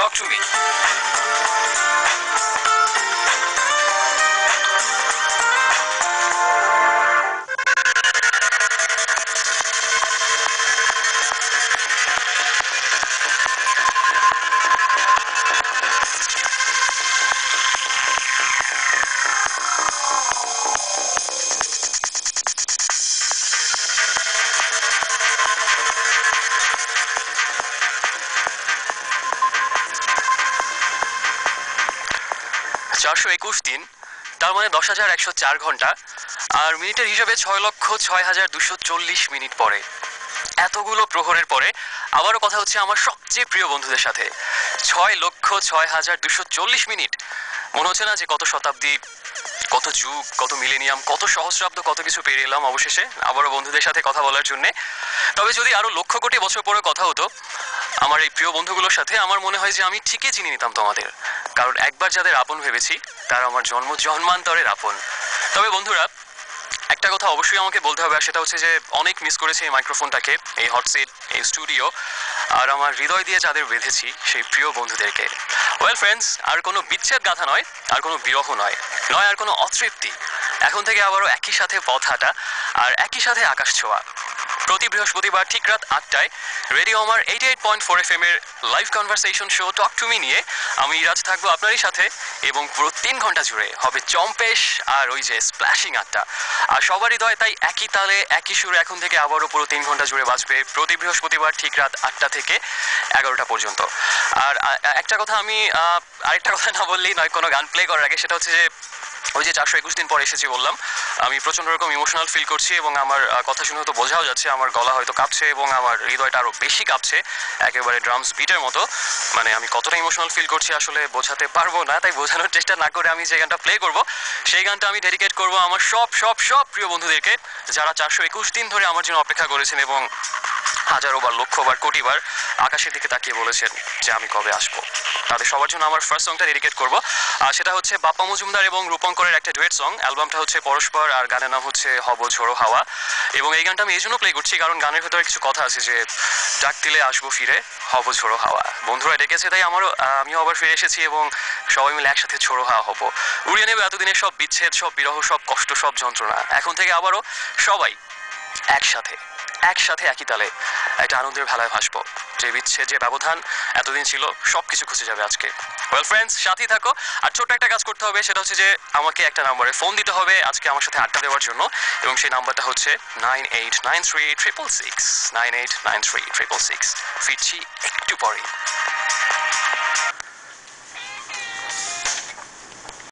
Talk to me. চারশো 21 দিন, তার মানে 10,104 ঘন্টা, আর মিনিটের হিসাবে 6,06,240 মিনিট পরে, এতগুলো প্রহরের পরে আবারও কথা হচ্ছে আমার সবচেয়ে প্রিয় বন্ধুদের সাথে। 6,06,240 মিনিট। মনে হচ্ছে না যে কত শতাব্দী, কত যুগ, কত মিলেনিয়াম, কত সহস্রাব্দ, কত কিছু পেরিয়ে এলাম অবশেষে আবারও বন্ধুদের সাথে কথা বলার জন্যে। তবে যদি আরো লক্ষ কোটি বছর পরে কথা হতো আমার এই প্রিয় বন্ধুগুলোর সাথে, আমার মনে হয় যে আমি ঠিকই চিনি নিতাম তোমাদের, কারণ একবার যাদের আপন ভেবেছি তারা আমার জন্মান্তরের আপন। তবে বন্ধুরা, একটা কথা অবশ্যই আমাকে বলতে হবে, আর সেটা হচ্ছে যে অনেক মিস করেছি এই মাইক্রোফোনটাকে, এই হটসিট, এই স্টুডিও, আর আমার হৃদয় দিয়ে যাদের বেঁধেছি সেই প্রিয় বন্ধুদেরকে। ওয়েল ফ্রেন্ডস, আর কোনো বিচ্ছেদ গাথা নয়, আর কোনো বিরহ নয়, আর কোনো অতৃপ্তি। এখন থেকে আবারও একই সাথে পথ হাঁটা, আর একই সাথে আকাশ ছোঁয়া। প্রতি বৃহস্পতিবার ঠিক রাত 8টায় রেডিও আমার 88.4 FM এর live conversation show talk to me নিয়ে আমি ইরাজ থাকবো আপনারই সাথে, এবং পুরো 3 ঘন্টা জুড়ে হবে চম্পেশ আর ওই যে স্প্ল্যাশিং আড্ডা। আর সবারই হৃদয় তাই একই তালে একই সুরে এখন থেকে আবারও পুরো 3 ঘন্টা জুড়ে বাজবে প্রতি বৃহস্পতিবার ঠিক রাত 8টা থেকে 11টা পর্যন্ত। আর একটা কথা আমি আরেকটা কথা না বললেই নয় কোনো গান প্লে করার আগে, সেটা হচ্ছে যে ওই যে 421 দিন পরে এসেছি বললাম, আমি প্রচণ্ড রকম ইমোশনাল ফিল করছি, এবং আমার কথা শুনে হয়তো বোঝাও যাচ্ছে আমার গলা হয়তো কাঁপছে এবং আমার হৃদয়টা আরও বেশি কাঁপছে, একেবারে ড্রামস বিটের মতো। মানে আমি কতটা ইমোশনাল ফিল করছি আসলে বোঝাতে পারবো না, তাই বোঝানোর চেষ্টা না করে আমি যে গানটা প্লে করব সেই গানটা আমি ডেডিকেট করব আমার সব সব সব প্রিয় বন্ধুদেরকে, যারা 421 দিন ধরে আমার জন্য অপেক্ষা করেছেন এবং হাজারো বার, লক্ষবার, কোটিবার আকাশের দিকে তাকিয়ে বলেছেন যে আমি কবে আসবো। তাদের সবার জন্য আমার ফার্স্ট সংটা ডেডিকেট করবো, আর সেটা হচ্ছে বাপ্পা মজুমদার এবং রূপঙ্করের একটা ডুয়েট সং। অ্যালবামটা হচ্ছে পরস্পর, আর গানের নাম হচ্ছে হব ঝোড়ো হাওয়া। এবং এই গানটা আমি এই জন্য প্লে করছি কারণ গানের ভেতরে কিছু কথা আছে যে ডাক দিলে আসবো ফিরে, হব ঝোড়ো হাওয়া। বন্ধুরা ডেকেছে তাই আমিও আবার ফিরে এসেছি, এবং সবাই মিলে একসাথে ঝোড়ো হাওয়া হবো, উড়িয়ে নেবে এতদিনের সব বিচ্ছেদ, সব বিরহ, সব কষ্ট, সব যন্ত্রণা। এখন থেকে আবারও সবাই একসাথে একই তালে একটা আনন্দের ভেলায় ভাসবো। যে বিচ্ছেদ, যে ব্যবধান এতদিন ছিল, সবকিছু খুঁজে যাবে আজকে। ওয়েল ফ্রেন্ডস, সাথেই থাকো। আর ছোট্ট একটা কাজ করতে হবে, সেটা হচ্ছে যে আমাকে একটা নাম্বারে ফোন দিতে হবে আজকে আমার সাথে আড্ডা দেওয়ার জন্য, এবং সেই নাম্বারটা হচ্ছে 98936666, 989366। ফিরছি একটু পরেই।